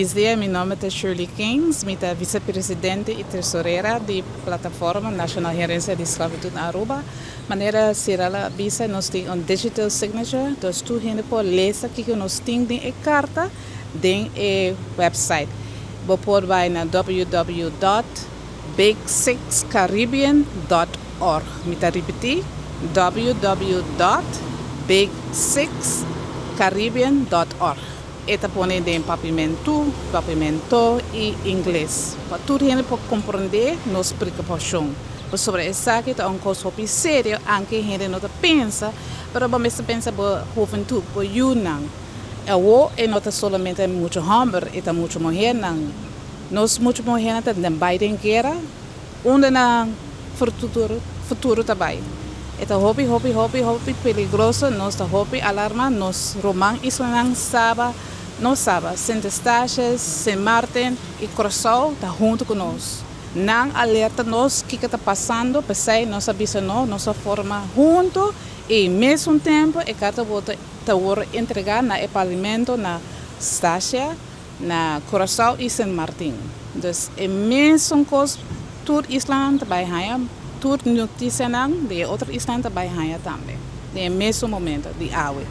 Buenos días, mi nombre es Shirley Kings, soy vicepresidente y tesorera de Plataforma Nacional Gerencia de Esclavitud Aruba. Manera será la visa nos tiene un digital signature, dus tu gente pode lezen que nos tem de carta den website. Você pode vai na www.big6caribbean.org. Me tá repetir www.big6caribbean.org. Eta pone de papimento e inglês. Para tudo gente pode compreender nos preocupação. Sobre essa que é uma coisa séria, anche gente não pensa, mas você pensa por juventude, por Yunnan. Eu não é somente muito hammer, é muito mulher não. Nós muito mulher também tem guerra, onde na futuro também. É hobby perigoso, nós hobby alarma, nós romã isso não sabe. Nós sabemos, Saint Eustáquio, Saint Martin e Curaçao estão junto conosco. Não alerta nós o que está passando, porque nós avisamos, nossa forma junto e ao mesmo tempo a carta está entregar na Parlamento, na Eustáquio, na Curaçao e Saint Martin. Então, é a mesma coisa, todo Islândia vai ganhar, toda notícia de outro Islândia vai ganhar também. É o mesmo momento de água.